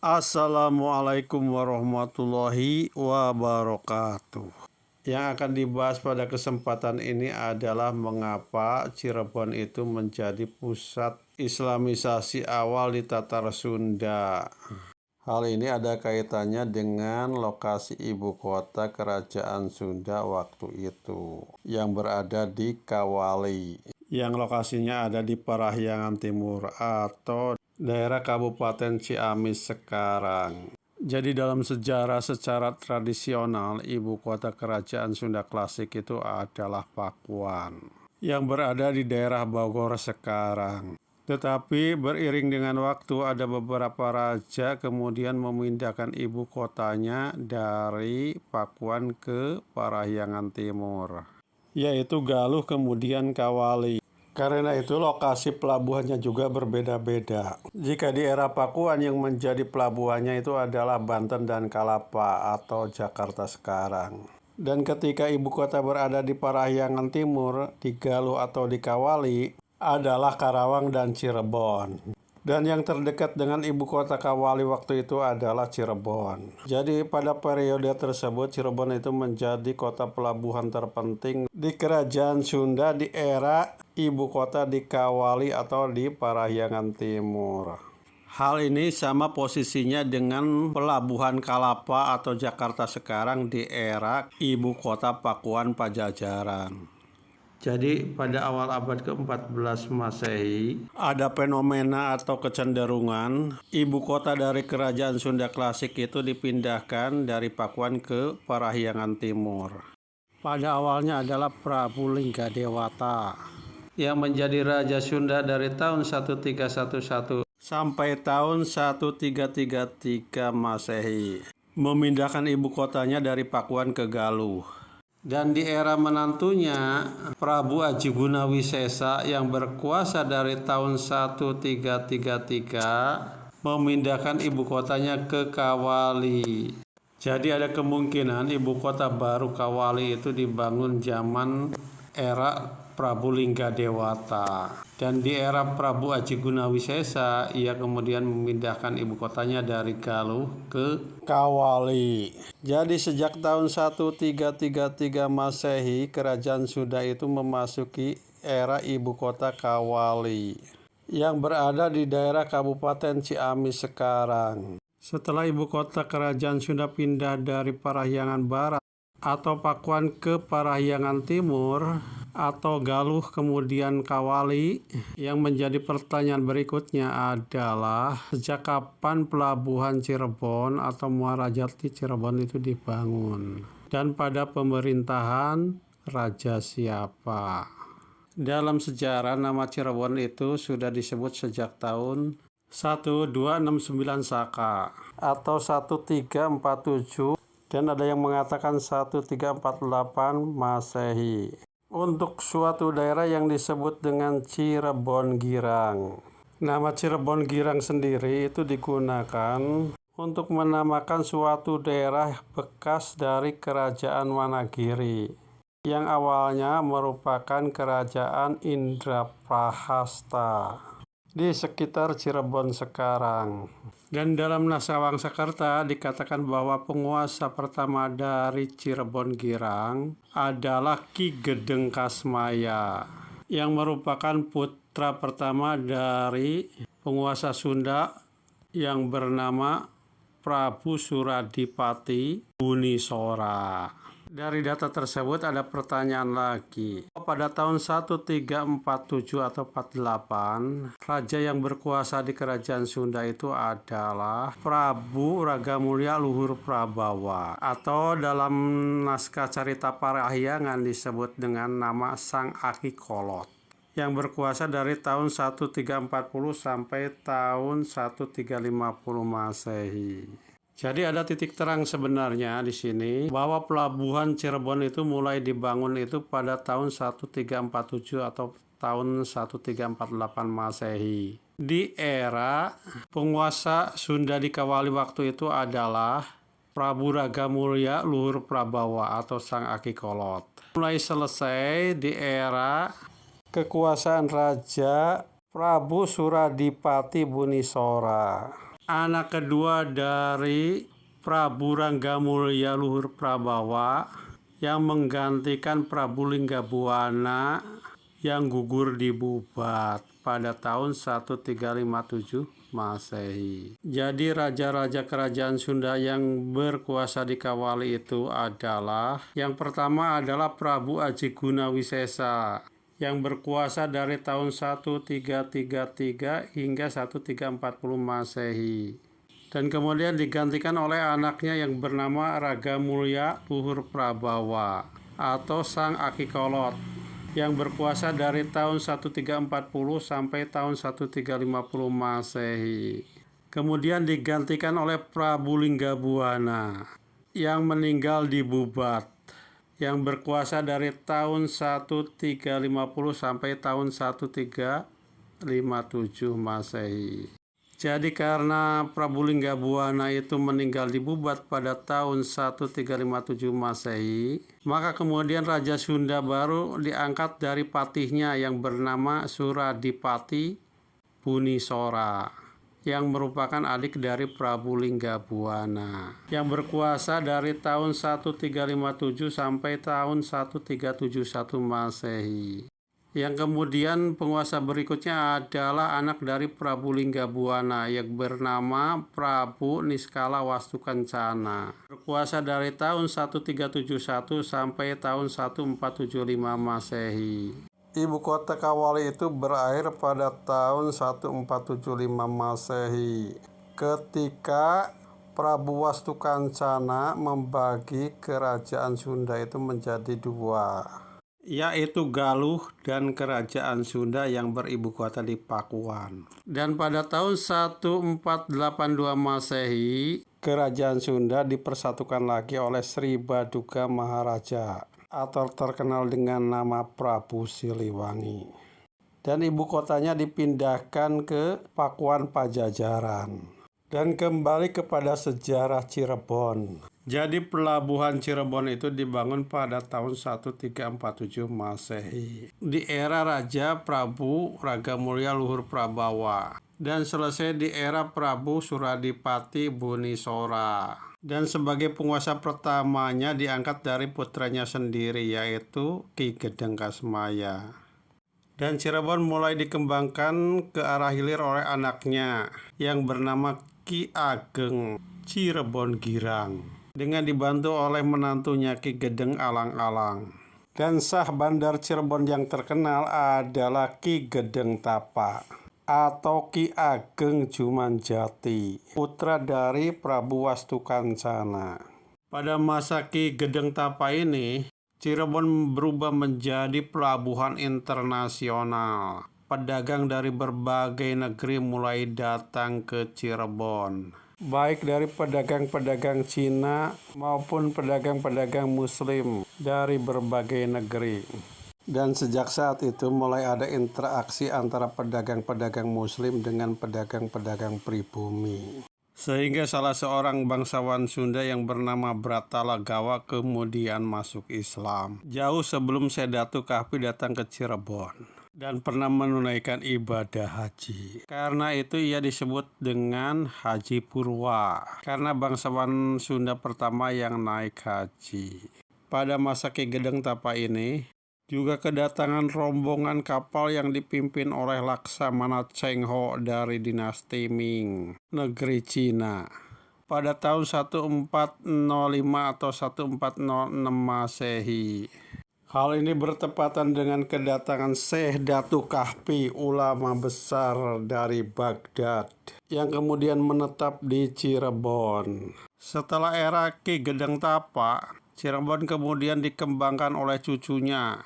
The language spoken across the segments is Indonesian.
Assalamualaikum warahmatullahi wabarakatuh. Yang akan dibahas pada kesempatan ini adalah mengapa Cirebon itu menjadi pusat Islamisasi awal di Tatar Sunda. Hal ini ada kaitannya dengan lokasi ibu kota Kerajaan Sunda waktu itu yang berada di Kawali, yang lokasinya ada di Parahyangan Timur atau daerah Kabupaten Ciamis sekarang. Jadi dalam sejarah secara tradisional, ibu kota Kerajaan Sunda klasik itu adalah Pakuan yang berada di daerah Bogor sekarang. Tetapi beriring dengan waktu ada beberapa raja kemudian memindahkan ibu kotanya dari Pakuan ke Parahyangan Timur, yaitu Galuh kemudian Kawali. Karena itu lokasi pelabuhannya juga berbeda-beda. Jika di era Pakuan yang menjadi pelabuhannya itu adalah Banten dan Kalapa atau Jakarta sekarang. Dan ketika ibu kota berada di Parahyangan Timur, di Galuh atau di Kawali, adalah Karawang dan Cirebon. Dan yang terdekat dengan ibu kota Kawali waktu itu adalah Cirebon. Jadi pada periode tersebut Cirebon itu menjadi kota pelabuhan terpenting di Kerajaan Sunda di era ibu kota di Kawali atau di Parahyangan Timur. Hal ini sama posisinya dengan pelabuhan Kalapa atau Jakarta sekarang di era ibu kota Pakuan Pajajaran. Jadi pada awal abad ke-14 Masehi, ada fenomena atau kecenderungan ibu kota dari Kerajaan Sunda klasik itu dipindahkan dari Pakuan ke Parahyangan Timur. Pada awalnya adalah Prabu Linggadewata yang menjadi Raja Sunda dari tahun 1311 sampai tahun 1333 Masehi, memindahkan ibu kotanya dari Pakuan ke Galuh. Dan di era menantunya, Prabu Aji Gunawisesa yang berkuasa dari tahun 1333 memindahkan ibu kotanya ke Kawali. Jadi ada kemungkinan ibu kota baru Kawali itu dibangun zaman era Prabu Linggadewata. Dan di era Prabu Aji Gunawisesa, ia kemudian memindahkan ibu kotanya dari Galuh ke Kawali. Jadi sejak tahun 1333 Masehi, Kerajaan Sunda itu memasuki era ibu kota Kawali yang berada di daerah Kabupaten Ciamis sekarang. Setelah ibu kota Kerajaan Sunda pindah dari Parahyangan Barat atau Pakuan ke Parahyangan Timur atau Galuh kemudian Kawali, yang menjadi pertanyaan berikutnya adalah sejak kapan pelabuhan Cirebon atau Muara Jati Cirebon itu dibangun dan pada pemerintahan raja siapa. Dalam sejarah nama Cirebon itu sudah disebut sejak tahun 1269 Saka atau 1347 dan ada yang mengatakan 1348 Masehi. Untuk suatu daerah yang disebut dengan Cirebon Girang. Nama Cirebon Girang sendiri itu digunakan untuk menamakan suatu daerah bekas dari Kerajaan Wanagiri yang awalnya merupakan Kerajaan Indraprahasta di sekitar Cirebon sekarang. Dan dalam naskah Wangsakerta dikatakan bahwa penguasa pertama dari Cirebon Girang adalah Ki Gedeng Kasmaya yang merupakan putra pertama dari penguasa Sunda yang bernama Prabu Suradipati Bunisora. Dari data tersebut ada pertanyaan lagi. Pada tahun 1347 atau 48, raja yang berkuasa di Kerajaan Sunda itu adalah Prabu Ragamulya Luhur Prabawa atau dalam naskah Carita Parahyangan disebut dengan nama Sang Aki Kolot yang berkuasa dari tahun 1340 sampai tahun 1350 Masehi. Jadi ada titik terang sebenarnya di sini bahwa pelabuhan Cirebon itu mulai dibangun itu pada tahun 1347 atau tahun 1348 Masehi. Di era penguasa Sunda di Kawali waktu itu adalah Prabu Ragamulya Luhur Prabawa atau Sang Aki Kolot. Mulai selesai di era kekuasaan Raja Prabu Suradipati Bunisora. anak kedua dari Prabu Ranggamulya Luhur Prabawa yang menggantikan Prabu Linggabuana yang gugur di Bubat pada tahun 1357 Masehi. Jadi raja-raja kerajaan Sunda yang berkuasa di Kawali itu adalah, yang pertama adalah Prabu Aji Gunawisesa yang berkuasa dari tahun 1333 hingga 1340 Masehi. Dan kemudian digantikan oleh anaknya yang bernama Ragamulya Luhur Prabawa atau Sang Akikolot yang berkuasa dari tahun 1340 sampai tahun 1350 Masehi. Kemudian digantikan oleh Prabu Linggabuana yang meninggal di Bubat yang berkuasa dari tahun 1350 sampai tahun 1357 Masehi. Jadi karena Prabu Linggabuana itu meninggal di Bubat pada tahun 1357 Masehi, maka kemudian Raja Sunda baru diangkat dari patihnya yang bernama Suradipati Bunisora, yang merupakan adik dari Prabu Linggabuana, yang berkuasa dari tahun 1357 sampai tahun 1371 Masehi. Yang kemudian penguasa berikutnya adalah anak dari Prabu Linggabuana yang bernama Prabu Niskala Wastukencana. Berkuasa dari tahun 1371 sampai tahun 1475 Masehi. Ibu kota Kawali itu berakhir pada tahun 1475 Masehi ketika Prabu Wastukencana membagi kerajaan Sunda itu menjadi dua, yaitu Galuh dan Kerajaan Sunda yang beribu kota di Pakuan. Dan pada tahun 1482 Masehi, Kerajaan Sunda dipersatukan lagi oleh Sri Baduga Maharaja atau terkenal dengan nama Prabu Siliwangi. Dan ibu kotanya dipindahkan ke Pakuan Pajajaran dan kembali kepada sejarah Cirebon. Jadi pelabuhan Cirebon itu dibangun pada tahun 1347 Masehi di era Raja Prabu Ragamulya Luhur Prabawa dan selesai di era Prabu Suradipati Bunisora. Dan sebagai penguasa pertamanya diangkat dari putranya sendiri, yaitu Ki Gedeng Kasmaya. Dan Cirebon mulai dikembangkan ke arah hilir oleh anaknya yang bernama Ki Ageng Cirebon Girang, dengan dibantu oleh menantunya Ki Gedeng Alang-alang. Dan sah bandar Cirebon yang terkenal adalah Ki Gedeng Tapa atau Ki Ageng Jumanjati, putra dari Prabu Wastukencana. Pada masa Ki Gedeng Tapa ini, Cirebon berubah menjadi pelabuhan internasional. Pedagang dari berbagai negeri mulai datang ke Cirebon, baik dari pedagang-pedagang Cina maupun pedagang-pedagang Muslim dari berbagai negeri. Dan sejak saat itu mulai ada interaksi antara pedagang-pedagang Muslim dengan pedagang-pedagang pribumi. Sehingga salah seorang bangsawan Sunda yang bernama Bratalagawa kemudian masuk Islam jauh sebelum Sedatu Kahpi datang ke Cirebon dan pernah menunaikan ibadah haji. Karena itu ia disebut dengan Haji Purwa, karena bangsawan Sunda pertama yang naik haji. Pada masa Ki Gedeng Tapa ini juga kedatangan rombongan kapal yang dipimpin oleh Laksamana Cheng Ho dari dinasti Ming, negeri Cina, pada tahun 1405 atau 1406 Masehi. Hal ini bertepatan dengan kedatangan Syekh Datu Kahpi, ulama besar dari Baghdad, yang kemudian menetap di Cirebon. Setelah era Ki Gedeng Tapa, Cirebon kemudian dikembangkan oleh cucunya,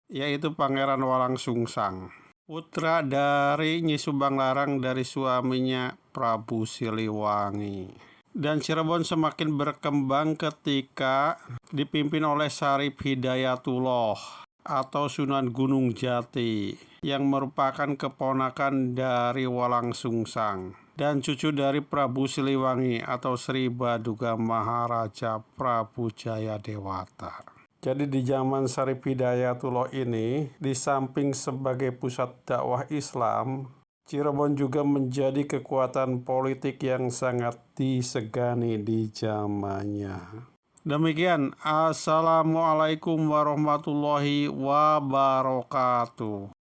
yaitu Pangeran Walangsungsang, putra dari Nyi Subanglarang dari suaminya Prabu Siliwangi. Dan Cirebon semakin berkembang ketika dipimpin oleh Syarif Hidayatullah atau Sunan Gunung Jati, yang merupakan keponakan dari Walangsungsang dan cucu dari Prabu Siliwangi atau Sri Baduga Maharaja Prabu Jayadewata. Jadi di zaman Syarif Hidayatullah ini, di samping sebagai pusat dakwah Islam, Cirebon juga menjadi kekuatan politik yang sangat disegani di zamannya. Demikian, Assalamualaikum warahmatullahi wabarakatuh.